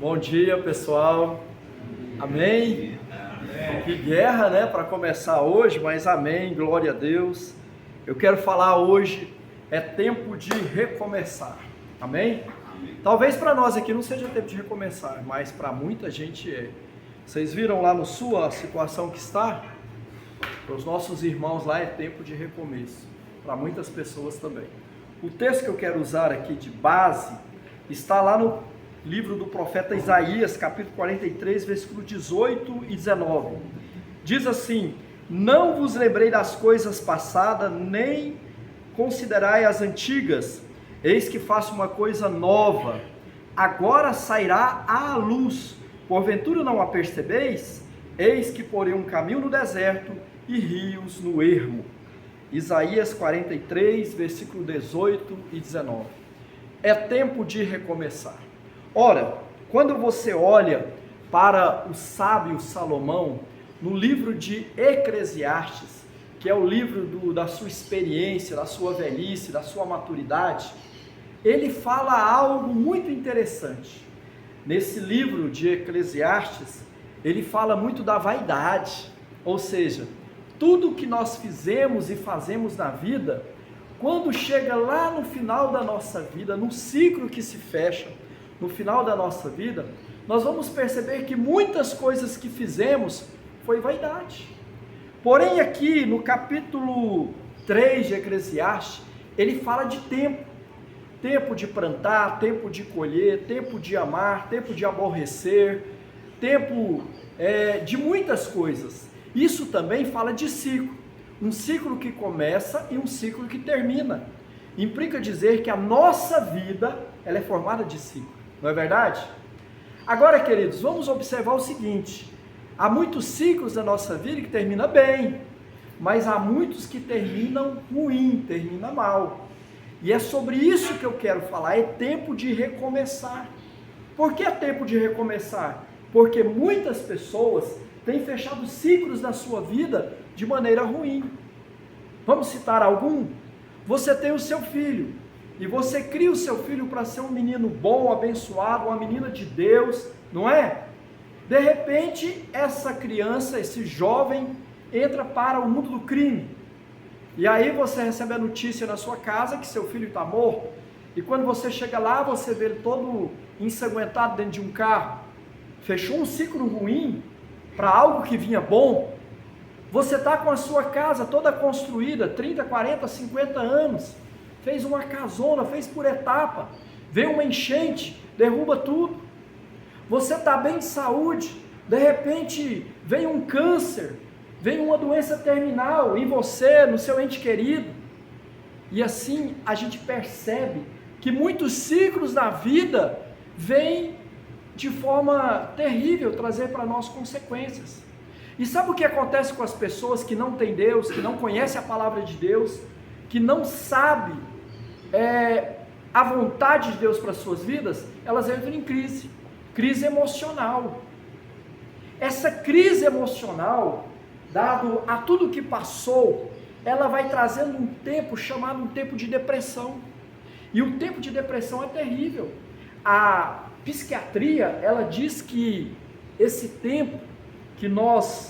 Bom dia, pessoal. Amém? Que guerra, né, para começar hoje, mas amém, glória a Deus. Eu quero falar hoje, é tempo de recomeçar. Amém? Talvez para nós aqui não seja tempo de recomeçar, mas para muita gente é. Vocês viram lá no sul a situação que está? Para os nossos irmãos lá é tempo de recomeço. Para muitas pessoas também. O texto que eu quero usar aqui de base está lá no livro do profeta Isaías, capítulo 43, versículo 18 e 19. Diz assim: não vos lembrei das coisas passadas, nem considerai as antigas. Eis que faço uma coisa nova, agora sairá à luz. Porventura não a percebeis? Eis que porei um caminho no deserto e rios no ermo. Isaías 43, versículo 18 e 19. É tempo de recomeçar. Ora, quando você olha para o sábio Salomão, no livro de Eclesiastes, que é o livro da sua experiência, da sua velhice, da sua maturidade, ele fala algo muito interessante. Nesse livro de Eclesiastes, ele fala muito da vaidade, ou seja, tudo que nós fizemos e fazemos na vida, quando chega lá no final da nossa vida, no ciclo que se fecha, no final da nossa vida, nós vamos perceber que muitas coisas que fizemos foi vaidade. Porém aqui no capítulo 3 de Eclesiastes, ele fala de tempo. Tempo de plantar, tempo de colher, tempo de amar, tempo de aborrecer, tempo de muitas coisas. Isso também fala de ciclo. Um ciclo que começa e um ciclo que termina. Implica dizer que a nossa vida ela é formada de ciclo. Não é verdade? Agora, queridos, vamos observar o seguinte: há muitos ciclos da nossa vida que terminam bem, mas há muitos que terminam ruim, terminam mal. E é sobre isso que eu quero falar, é tempo de recomeçar. Por que é tempo de recomeçar? Porque muitas pessoas têm fechado ciclos na sua vida de maneira ruim. Vamos citar algum? Você tem o seu filho, e você cria o seu filho para ser um menino bom, abençoado, uma menina de Deus, não é? De repente, essa criança, esse jovem, entra para o mundo do crime. E aí você recebe a notícia na sua casa que seu filho está morto. E quando você chega lá, você vê ele todo ensanguentado dentro de um carro. Fechou um ciclo ruim para algo que vinha bom. Você está com a sua casa toda construída, 30, 40, 50 anos. Fez uma casona, fez por etapa, veio uma enchente, derruba tudo. Você está bem de saúde, de repente vem um câncer, vem uma doença terminal em você, no seu ente querido. E assim a gente percebe que muitos ciclos da vida vêm de forma terrível trazer para nós consequências. E sabe o que acontece com as pessoas que não têm Deus, que não conhecem a palavra de Deus, que não sabem a vontade de Deus para as suas vidas? Elas entram em crise emocional. Essa crise emocional, dado a tudo que passou, ela vai trazendo um tempo chamado um tempo de depressão. E o tempo de depressão é terrível. A psiquiatria, ela diz que esse tempo que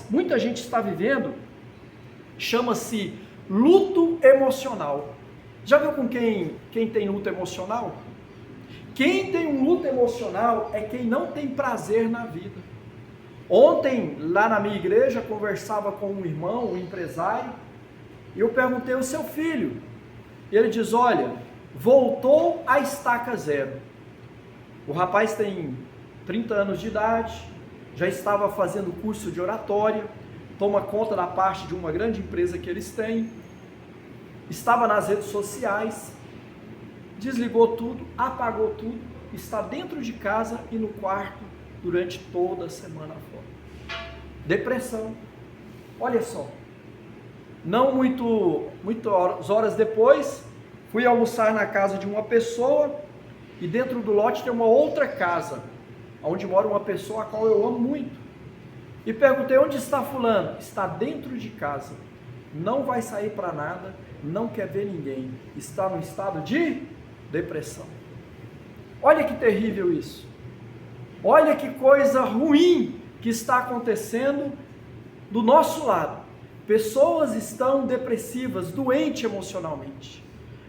muita gente está vivendo, chama-se luto emocional. Já viu com quem tem luto emocional? Quem tem um luto emocional é quem não tem prazer na vida. Ontem, lá na minha igreja, conversava com um irmão, um empresário, e eu perguntei ao seu filho. Ele diz: olha, voltou à estaca zero. O rapaz tem 30 anos de idade, já estava fazendo curso de oratória, toma conta da parte de uma grande empresa que eles têm, estava nas redes sociais, desligou tudo, apagou tudo, está dentro de casa e no quarto durante toda a semana fora. Depressão. Olha só, não muitas horas depois, fui almoçar na casa de uma pessoa, e dentro do lote tem uma outra casa, onde mora uma pessoa a qual eu amo muito. E perguntei: onde está fulano? Está dentro de casa, não vai sair para nada, não quer ver ninguém, está no estado de depressão. Olha que terrível isso. Olha que coisa ruim que está acontecendo do nosso lado. Pessoas estão depressivas, doentes emocionalmente.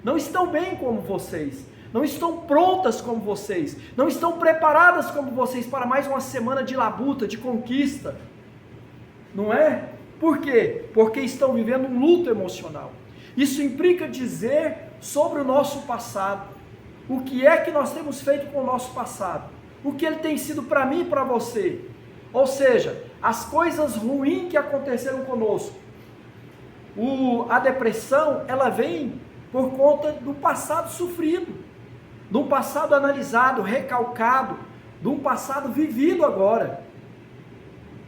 Não estão bem como vocês. Não estão prontas como vocês. Não estão preparadas como vocês para mais uma semana de labuta, de conquista. Não é? Por quê? Porque estão vivendo um luto emocional. Isso implica dizer sobre o nosso passado. O que é que nós temos feito com o nosso passado? O que ele tem sido para mim e para você? Ou seja, as coisas ruins que aconteceram conosco. A depressão, ela vem por conta do passado sofrido, de um passado analisado, recalcado, de um passado vivido agora.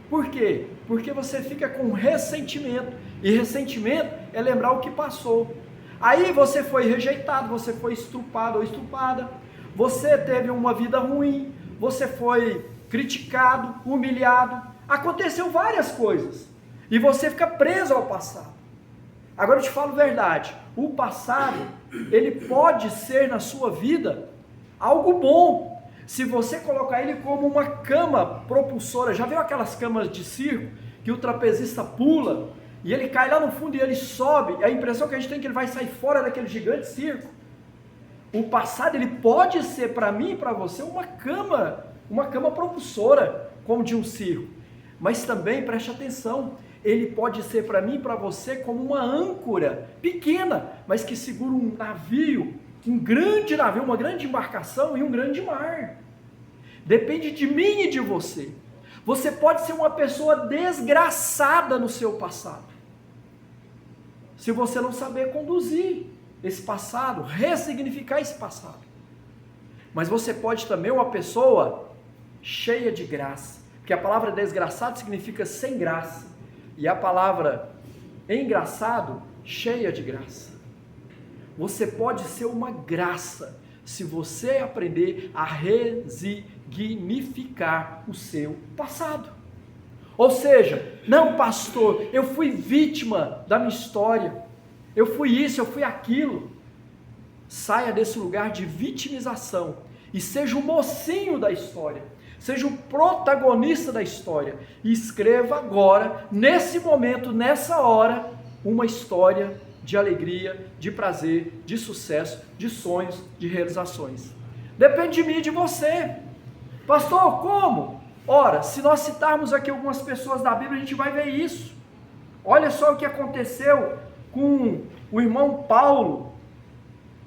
Por quê? Porque você fica com ressentimento, e ressentimento é lembrar o que passou. Aí você foi rejeitado, você foi estrupado ou estrupada, você teve uma vida ruim, você foi criticado, humilhado, aconteceu várias coisas, e você fica preso ao passado. Agora eu te falo a verdade, o passado, ele pode ser na sua vida algo bom, se você colocar ele como uma cama propulsora. Já viu aquelas camas de circo, que o trapezista pula, e ele cai lá no fundo e ele sobe, a impressão que a gente tem é que ele vai sair fora daquele gigante circo. O passado, ele pode ser para mim e para você uma cama propulsora, como de um circo, mas também, preste atenção, ele pode ser para mim e para você como uma âncora pequena, mas que segura um navio, um grande navio, uma grande embarcação e um grande mar. Depende de mim e de você. Você pode ser uma pessoa desgraçada no seu passado, se você não saber conduzir esse passado, ressignificar esse passado. Mas você pode também uma pessoa cheia de graça, porque a palavra desgraçado significa sem graça, e a palavra engraçado, cheia de graça. Você pode ser uma graça, se você aprender a resignificar o seu passado. Ou seja, não, pastor, eu fui vítima da minha história, eu fui isso, eu fui aquilo. Saia desse lugar de vitimização e seja o mocinho da história, seja o protagonista da história, e escreva agora, nesse momento, nessa hora, uma história de alegria, de prazer, de sucesso, de sonhos, de realizações. Depende de mim e de você. Pastor, como? Ora, se nós citarmos aqui algumas pessoas da Bíblia, a gente vai ver isso. Olha só o que aconteceu com o irmão Paulo,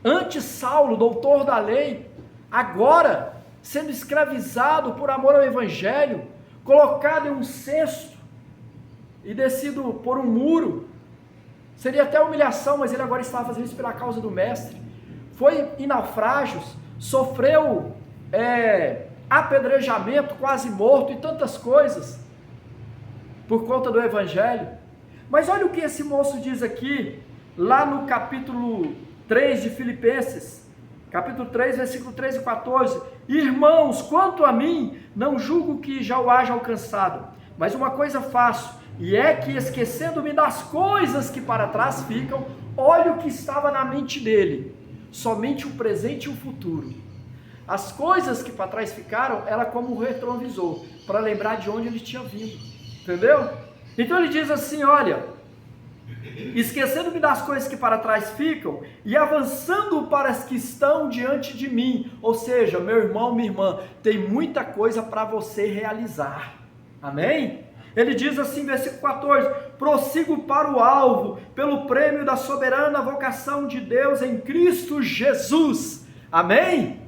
antes Saulo, doutor da lei, agora sendo escravizado por amor ao Evangelho, colocado em um cesto e descido por um muro. Seria até humilhação, mas ele agora estava fazendo isso pela causa do mestre. Foi em naufrágios, sofreu apedrejamento, quase morto, e tantas coisas, por conta do Evangelho. Mas olha o que esse moço diz aqui, lá no capítulo 3 de Filipenses, capítulo 3, versículo 13 e 14, irmãos, quanto a mim, não julgo que já o haja alcançado, mas uma coisa faço, e é que esquecendo-me das coisas que para trás ficam, olha o que estava na mente dele, somente o presente e o futuro. As coisas que para trás ficaram, era como um retrovisor, para lembrar de onde ele tinha vindo, entendeu? Então ele diz assim, olha, esquecendo-me das coisas que para trás ficam, e avançando para as que estão diante de mim, ou seja, meu irmão, minha irmã, tem muita coisa para você realizar, amém? Ele diz assim, versículo 14, prossigo para o alvo, pelo prêmio da soberana vocação de Deus em Cristo Jesus, amém?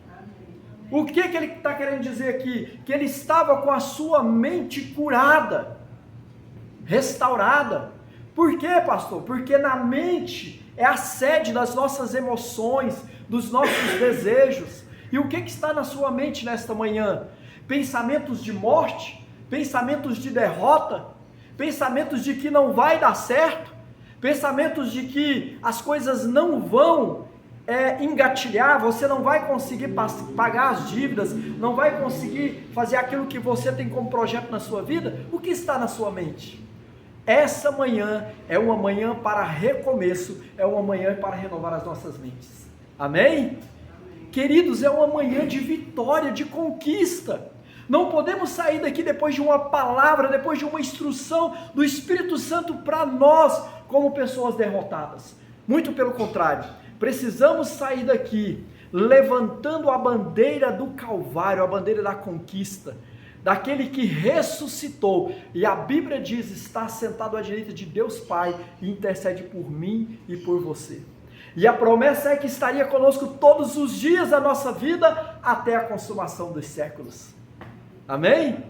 O que ele está querendo dizer aqui? Que ele estava com a sua mente curada, restaurada. Por quê, pastor? Porque na mente é a sede das nossas emoções, dos nossos desejos. E o que está na sua mente nesta manhã? Pensamentos de morte? Pensamentos de derrota? Pensamentos de que não vai dar certo? Pensamentos de que as coisas não vão engatilhar, você não vai conseguir pagar as dívidas, não vai conseguir fazer aquilo que você tem como projeto na sua vida? O que está na sua mente? Essa manhã é uma manhã para recomeço, é uma manhã para renovar as nossas mentes, amém? Queridos, é uma manhã de vitória, de conquista. Não podemos sair daqui depois de uma palavra, depois de uma instrução do Espírito Santo para nós, como pessoas derrotadas. Muito pelo contrário, precisamos sair daqui levantando a bandeira do Calvário, a bandeira da conquista, daquele que ressuscitou, e a Bíblia diz, está sentado à direita de Deus Pai, e intercede por mim e por você. E a promessa é que estaria conosco todos os dias da nossa vida, até a consumação dos séculos. Amém?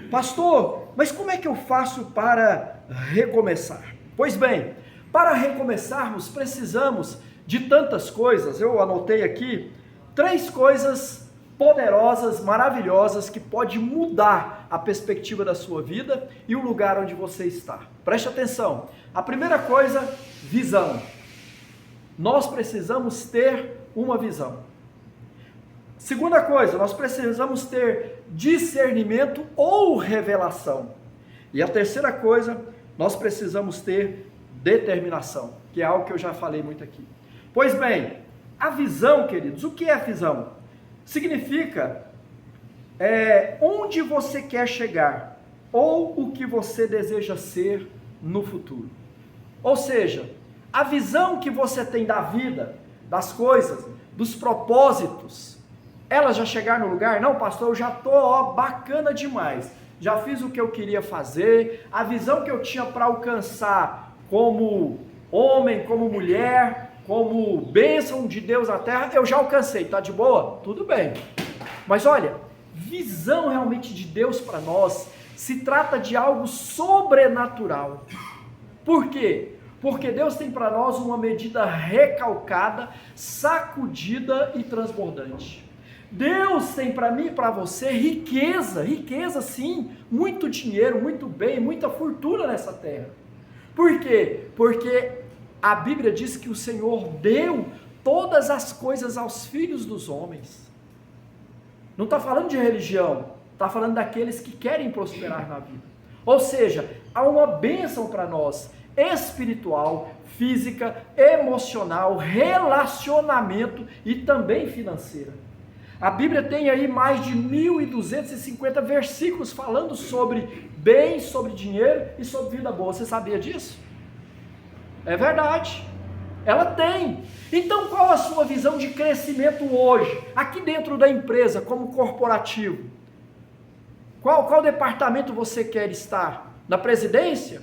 Pastor, mas como é que eu faço para recomeçar? Pois bem, para recomeçarmos, precisamos de tantas coisas. Eu anotei aqui 3 coisas poderosas, maravilhosas, que pode mudar a perspectiva da sua vida e o lugar onde você está. Preste atenção. A primeira coisa, visão. Nós precisamos ter uma visão. Segunda coisa, nós precisamos ter discernimento ou revelação. E a terceira coisa, nós precisamos ter determinação, que é algo que eu já falei muito aqui. Pois bem, a visão, queridos, o que é a visão? Significa onde você quer chegar, ou o que você deseja ser no futuro. Ou seja, a visão que você tem da vida, das coisas, dos propósitos, elas já chegaram no lugar? Não, pastor, eu já estou bacana demais, já fiz o que eu queria fazer, a visão que eu tinha para alcançar como homem, como mulher, como bênção de Deus na terra, eu já alcancei, tá de boa? Tudo bem. Mas olha, visão realmente de Deus para nós se trata de algo sobrenatural. Por quê? Porque Deus tem para nós uma medida recalcada, sacudida e transbordante. Deus tem para mim e para você riqueza sim, muito dinheiro, muito bem, muita fortuna nessa terra. Por quê? Porque a Bíblia diz que o Senhor deu todas as coisas aos filhos dos homens. Não está falando de religião, está falando daqueles que querem prosperar na vida. Ou seja, há uma bênção para nós, espiritual, física, emocional, relacionamento e também financeira. A Bíblia tem aí mais de 1.250 versículos falando sobre bens, sobre dinheiro e sobre vida boa. Você sabia disso? É verdade, ela tem. Então qual a sua visão de crescimento hoje, aqui dentro da empresa, como corporativo? Qual departamento você quer estar? Na presidência?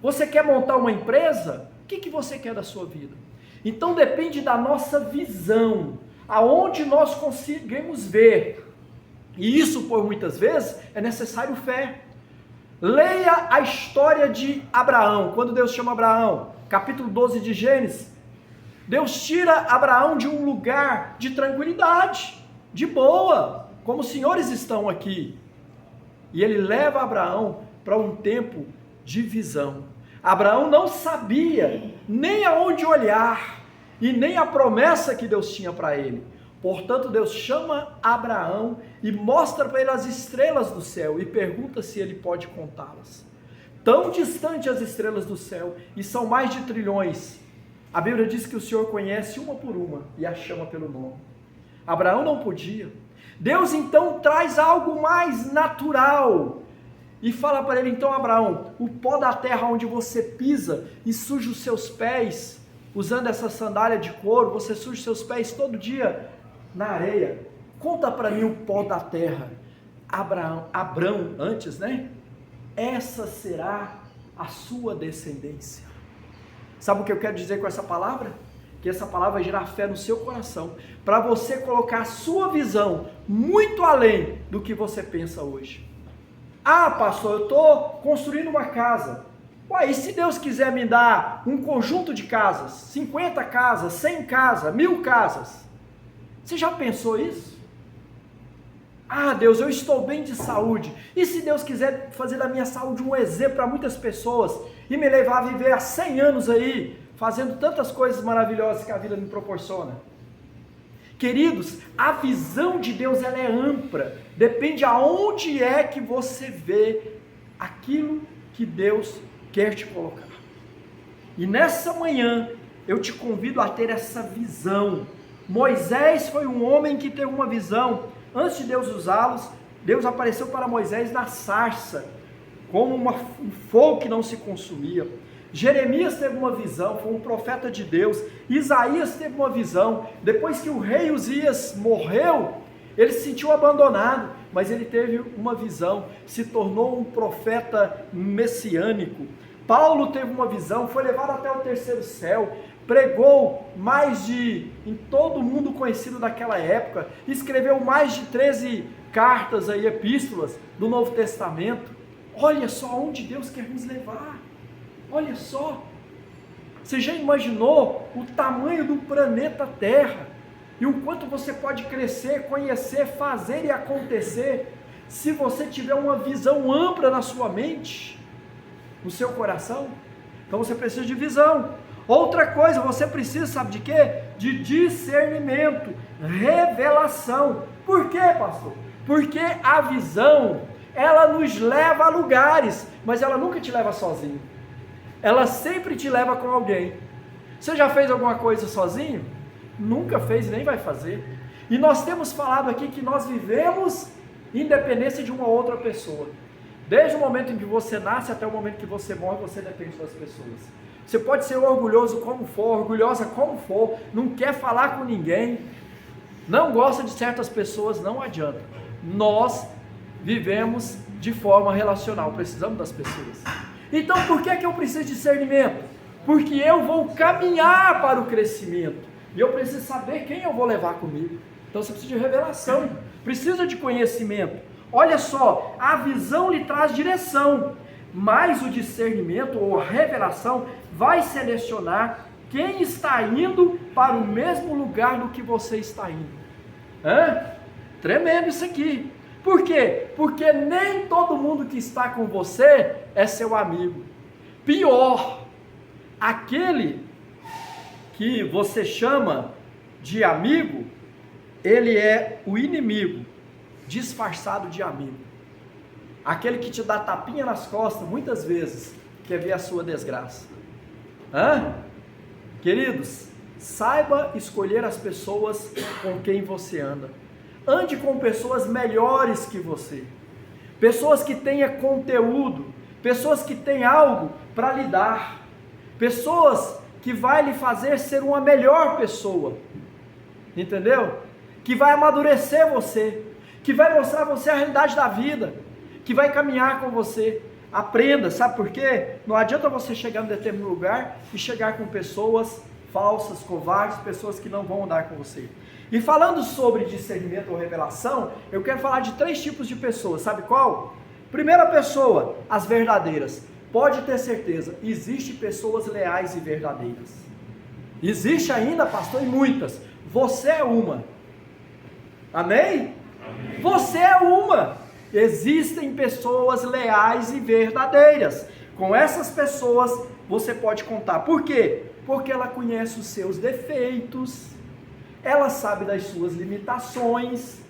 Você quer montar uma empresa? O que você quer da sua vida? Então depende da nossa visão, aonde nós conseguimos ver, e isso por muitas vezes é necessário fé. Leia a história de Abraão, quando Deus chama Abraão, capítulo 12 de Gênesis. Deus tira Abraão de um lugar de tranquilidade, de boa, como os senhores estão aqui, e ele leva Abraão para um tempo de visão. Abraão não sabia nem aonde olhar, e nem a promessa que Deus tinha para ele. Portanto, Deus chama Abraão e mostra para ele as estrelas do céu e pergunta se ele pode contá-las. Tão distante as estrelas do céu, e são mais de trilhões. A Bíblia diz que o Senhor conhece uma por uma e a chama pelo nome. Abraão não podia. Deus então traz algo mais natural e fala para ele: então, Abraão, o pó da terra onde você pisa e suja os seus pés, usando essa sandália de couro, você suja os seus pés todo dia na areia. Conta para mim o pó da terra. Abrão antes, né? Essa será a sua descendência. Sabe o que eu quero dizer com essa palavra? Que essa palavra vai gerar fé no seu coração, para você colocar a sua visão muito além do que você pensa hoje. Ah, pastor, eu estou construindo uma casa. Ué, e se Deus quiser me dar um conjunto de casas, 50 casas, 100 casas, 1000 casas, você já pensou isso? Ah, Deus, eu estou bem de saúde, e se Deus quiser fazer da minha saúde um exemplo para muitas pessoas, e me levar a viver há 100 anos aí, fazendo tantas coisas maravilhosas que a vida me proporciona? Queridos, a visão de Deus, ela é ampla, depende aonde é que você vê aquilo que Deus quer te colocar. E nessa manhã eu te convido a ter essa visão. Moisés foi um homem que teve uma visão. Antes de Deus usá-los, Deus apareceu para Moisés na sarça, como um fogo que não se consumia. Jeremias teve uma visão, foi um profeta de Deus. Isaías teve uma visão. Depois que o rei Uzias morreu, ele se sentiu abandonado, mas ele teve uma visão, se tornou um profeta messiânico. Paulo teve uma visão, foi levado até o terceiro céu, pregou em todo o mundo conhecido daquela época, escreveu mais de 13 cartas, epístolas do Novo Testamento. Olha só onde Deus quer nos levar, olha só, você já imaginou o tamanho do planeta Terra, e o quanto você pode crescer, conhecer, fazer e acontecer, se você tiver uma visão ampla na sua mente, no seu coração? Então você precisa de visão. Outra coisa, você precisa, sabe de quê? De discernimento, revelação. Por quê, pastor? Porque a visão, ela nos leva a lugares, mas ela nunca te leva sozinho. Ela sempre te leva com alguém. Você já fez alguma coisa sozinho? Nunca fez e nem vai fazer. E nós temos falado aqui que nós vivemos independência de uma outra pessoa. Desde o momento em que você nasce até o momento que você morre, você depende das pessoas. Você pode ser orgulhoso como for, orgulhosa como for, não quer falar com ninguém, não gosta de certas pessoas, não adianta. Nós vivemos de forma relacional, precisamos das pessoas. Então por que eu preciso de discernimento? Porque eu vou caminhar para o crescimento, e eu preciso saber quem eu vou levar comigo. Então você precisa de revelação, precisa de conhecimento. Olha só, a visão lhe traz direção, mas o discernimento ou a revelação vai selecionar quem está indo para o mesmo lugar no que você está indo. Tremendo isso aqui. Por quê? Porque nem todo mundo que está com você é seu amigo. Pior, aquele que você chama de amigo, ele é o inimigo disfarçado de amigo. Aquele que te dá tapinha nas costas, muitas vezes, quer ver a sua desgraça. Queridos, saiba escolher as pessoas com quem você anda. Ande com pessoas melhores que você. Pessoas que tenham conteúdo. Pessoas que têm algo para lhe dar. Pessoas que vai lhe fazer ser uma melhor pessoa. Entendeu? Que vai amadurecer você. Que vai mostrar a você a realidade da vida, que vai caminhar com você. Aprenda, sabe por quê? Não adianta você chegar em determinado lugar e chegar com pessoas falsas, covardes, pessoas que não vão andar com você. E falando sobre discernimento ou revelação, eu quero falar de 3 tipos de pessoas, sabe qual? Primeira pessoa, as verdadeiras. Pode ter certeza, existem pessoas leais e verdadeiras. Existe ainda, pastor, e muitas. Você é uma. Amém? Você é uma. Existem pessoas leais e verdadeiras. Com essas pessoas você pode contar. Por quê? Porque ela conhece os seus defeitos, ela sabe das suas limitações,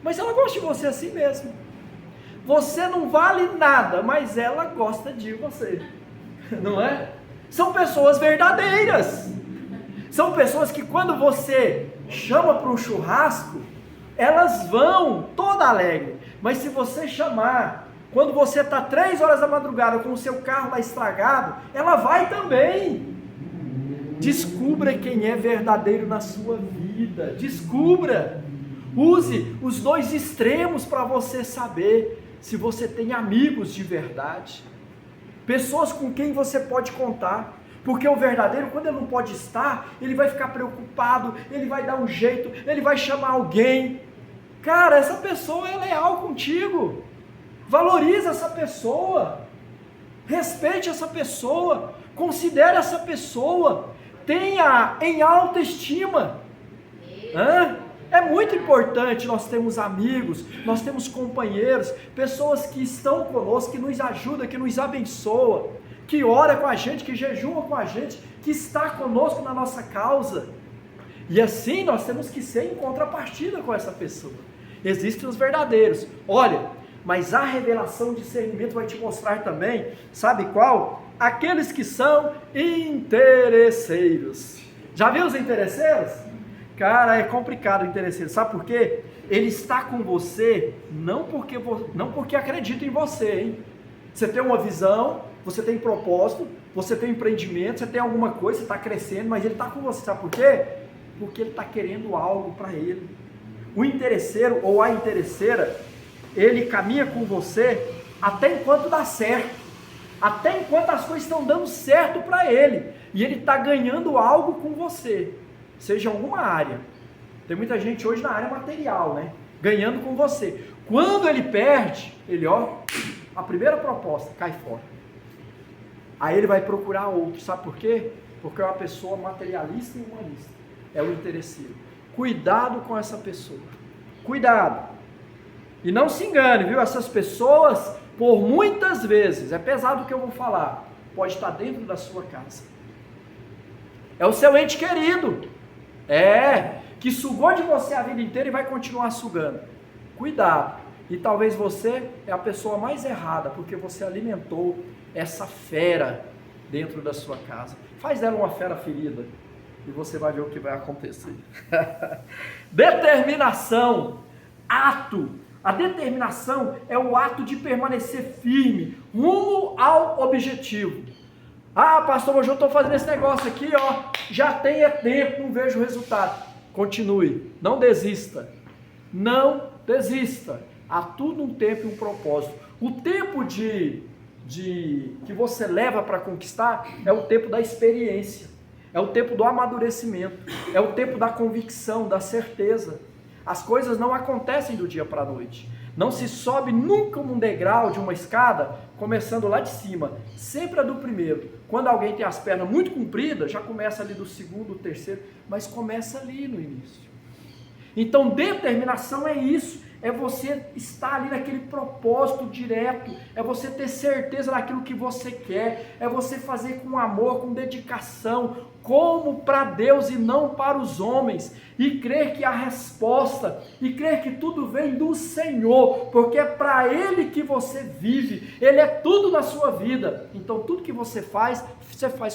mas ela gosta de você assim mesmo. Você não vale nada, mas ela gosta de você, não é? São pessoas verdadeiras. São pessoas que quando você chama para um churrasco, elas vão toda alegre, mas se você chamar, quando você está 3 horas da madrugada com o seu carro lá estragado, ela vai também. Descubra quem é verdadeiro na sua vida, descubra, use os 2 extremos para você saber se você tem amigos de verdade, pessoas com quem você pode contar. Porque o verdadeiro, quando ele não pode estar, ele vai ficar preocupado, ele vai dar um jeito, ele vai chamar alguém. Cara, essa pessoa é leal contigo. Valorize essa pessoa. Respeite essa pessoa. Considere essa pessoa. Tenha em alta estima. É muito importante nós termos amigos, nós temos companheiros, pessoas que estão conosco, que nos ajudam, que nos abençoam, que ora com a gente, que jejua com a gente, que está conosco na nossa causa. E assim nós temos que ser em contrapartida com essa pessoa. Existem os verdadeiros. Olha, mas a revelação, o discernimento vai te mostrar também, sabe qual? Aqueles que são interesseiros. Já viu os interesseiros? Cara, é complicado o interesseiro. Sabe por quê? Ele está com você não porque acredita em você, hein? Você tem uma visão, você tem propósito, você tem empreendimento, você tem alguma coisa, você está crescendo, mas ele está com você, sabe por quê? Porque ele está querendo algo para ele. O interesseiro ou a interesseira, ele caminha com você até enquanto dá certo, até enquanto as coisas estão dando certo para ele, e ele está ganhando algo com você, seja em alguma área. Tem muita gente hoje na área material, né? Ganhando com você. Quando ele perde, ele, a primeira proposta cai fora. Aí ele vai procurar outro, sabe por quê? Porque é uma pessoa materialista e humanista, é o interesseiro. Cuidado com essa pessoa, cuidado. E não se engane, viu? Essas pessoas, por muitas vezes, é pesado o que eu vou falar, pode estar dentro da sua casa. É o seu ente querido, que sugou de você a vida inteira e vai continuar sugando. Cuidado. E talvez você é a pessoa mais errada, porque você alimentou essa fera dentro da sua casa. Faz dela uma fera ferida e você vai ver o que vai acontecer. Determinação, ato. A determinação é o ato de permanecer firme, rumo ao objetivo. Ah, pastor, hoje eu estou fazendo esse negócio aqui, já tem tempo, não vejo resultado. Continue, não desista, não desista. Há tudo um tempo e um propósito. O tempo que você leva para conquistar é o tempo da experiência, é o tempo do amadurecimento, é o tempo da convicção, da certeza. As coisas não acontecem do dia para a noite. Não se sobe nunca num degrau de uma escada, começando lá de cima. Sempre é do primeiro. Quando alguém tem as pernas muito compridas, já começa ali do segundo, do terceiro, mas começa ali no início. Então, determinação é isso. É você estar ali naquele propósito direto, é você ter certeza daquilo que você quer, é você fazer com amor, com dedicação, como para Deus e não para os homens, e crer que a resposta, e crer que tudo vem do Senhor, porque é para Ele que você vive, Ele é tudo na sua vida. Então tudo que você faz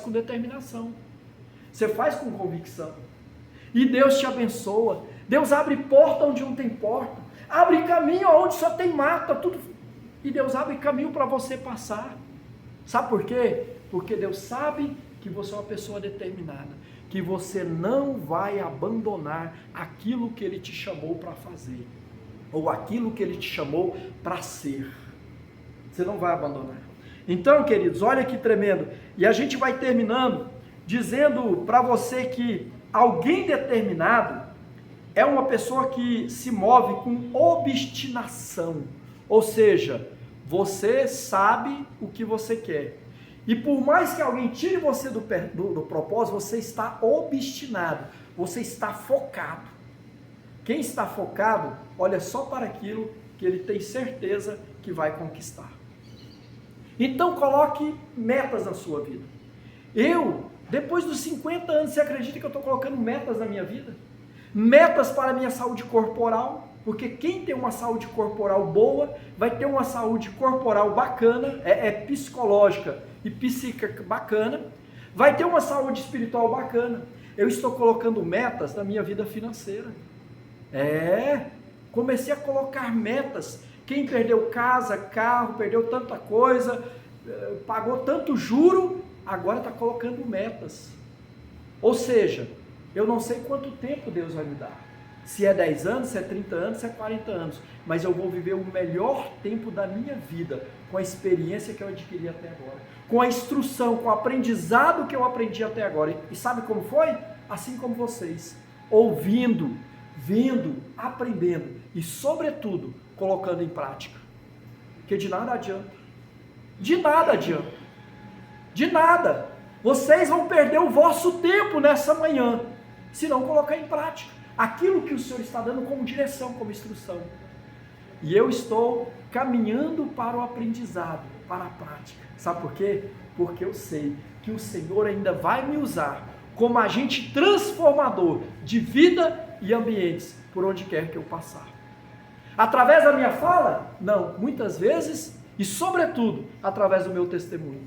com determinação, você faz com convicção, e Deus te abençoa. Deus abre porta onde não tem porta, abre caminho onde só tem mata, tudo. E Deus abre caminho para você passar. Sabe por quê? Porque Deus sabe que você é uma pessoa determinada, que você não vai abandonar aquilo que Ele te chamou para fazer, ou aquilo que Ele te chamou para ser. Você não vai abandonar. Então, queridos, olha que tremendo. E a gente vai terminando dizendo para você que alguém determinado é uma pessoa que se move com obstinação, ou seja, você sabe o que você quer, e por mais que alguém tire você do propósito, você está obstinado, você está focado. Quem está focado, olha só para aquilo que ele tem certeza que vai conquistar. Então coloque metas na sua vida. Depois dos 50 anos, você acredita que eu estou colocando metas na minha vida? Metas para a minha saúde corporal, porque quem tem uma saúde corporal boa, vai ter uma saúde corporal bacana, psicológica e psíquica bacana, vai ter uma saúde espiritual bacana. Eu estou colocando metas na minha vida financeira. Comecei a colocar metas. Quem perdeu casa, carro, perdeu tanta coisa, pagou tanto juro, agora está colocando metas. Ou seja, eu não sei quanto tempo Deus vai me dar, se é 10 anos, se é 30 anos, se é 40 anos, mas eu vou viver o melhor tempo da minha vida, com a experiência que eu adquiri até agora, com a instrução, com o aprendizado que eu aprendi até agora. E sabe como foi? Assim como vocês, ouvindo, vendo, aprendendo e sobretudo, colocando em prática, porque de nada adianta, de nada, vocês vão perder o vosso tempo nessa manhã, se não colocar em prática aquilo que o Senhor está dando como direção, como instrução. E eu estou caminhando para o aprendizado, para a prática. Sabe por quê? Porque eu sei que o Senhor ainda vai me usar como agente transformador de vida e ambientes por onde quer que eu passar. Através da minha fala? Não, muitas vezes e sobretudo através do meu testemunho.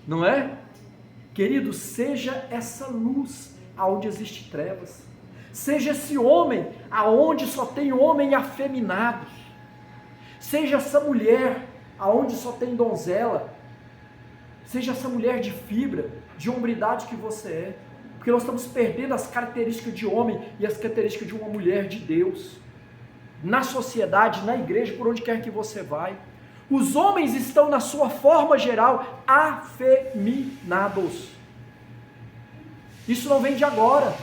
Não é? Querido, seja essa luz aonde existe trevas. Seja esse homem aonde só tem homem afeminado. Seja essa mulher aonde só tem donzela. Seja essa mulher de fibra, de hombridade que você é. Porque nós estamos perdendo as características de homem e as características de uma mulher de Deus. Na sociedade, na igreja, por onde quer que você vai. Os homens estão na sua forma geral afeminados. Isso não vem de agora.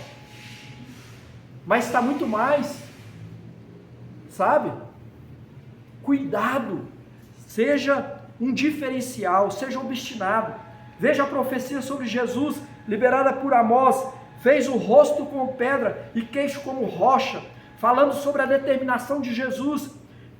Mas está muito mais. Sabe? Cuidado. Seja um diferencial, seja obstinado. Veja a profecia sobre Jesus, liberada por Amós, fez o rosto como pedra e queixo como rocha, falando sobre a determinação de Jesus,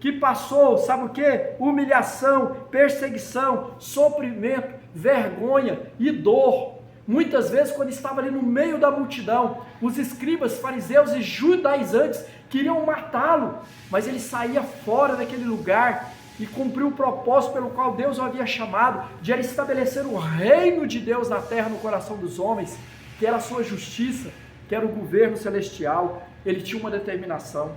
que passou, sabe o que? Humilhação, perseguição, sofrimento, vergonha e dor. Muitas vezes, quando estava ali no meio da multidão, os escribas, fariseus e judaizantes queriam matá-lo, mas ele saía fora daquele lugar e cumpriu o propósito pelo qual Deus o havia chamado, de estabelecer o reino de Deus na terra, no coração dos homens, que era a sua justiça, que era o governo celestial. Ele tinha uma determinação.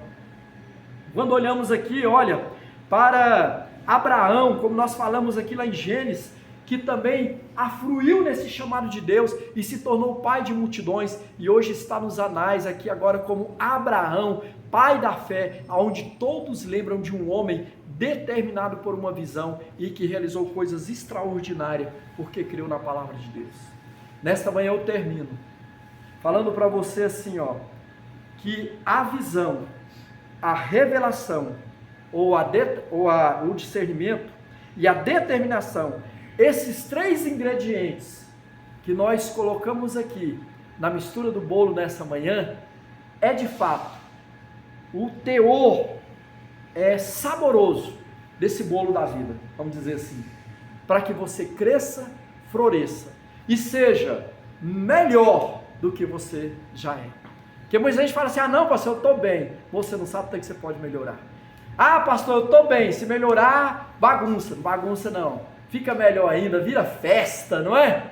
Quando olhamos aqui, olha, para Abraão, como nós falamos aqui lá em Gênesis, que também afluiu nesse chamado de Deus e se tornou pai de multidões, e hoje está nos anais aqui agora como Abraão, pai da fé, onde todos lembram de um homem determinado por uma visão e que realizou coisas extraordinárias, porque creu na palavra de Deus. Nesta manhã eu termino falando para você assim, ó, que a visão, a revelação, o discernimento e a determinação, esses três ingredientes que nós colocamos aqui na mistura do bolo nessa manhã, é de fato o teor saboroso desse bolo da vida, vamos dizer assim, para que você cresça, floresça e seja melhor do que você já é. Porque muita gente fala assim, não pastor, eu estou bem. Você não sabe até que você pode melhorar. Pastor, eu estou bem, se melhorar, bagunça. Não bagunça não, fica melhor ainda, vira festa, não é?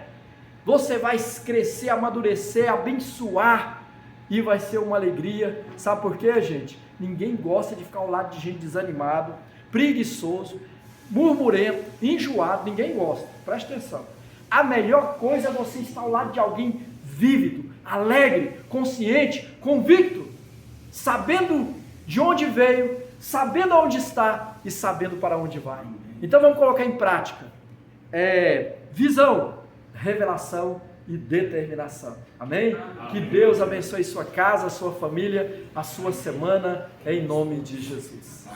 Você vai crescer, amadurecer, abençoar e vai ser uma alegria. Sabe por quê, gente? Ninguém gosta de ficar ao lado de gente desanimado, preguiçoso, murmurento, enjoado. Ninguém gosta, presta atenção. A melhor coisa é você estar ao lado de alguém vívido, alegre, consciente, convicto, sabendo de onde veio, sabendo onde está e sabendo para onde vai. Então vamos colocar em prática visão, revelação e determinação. Amém? Que Deus abençoe sua casa, sua família, a sua semana, em nome de Jesus.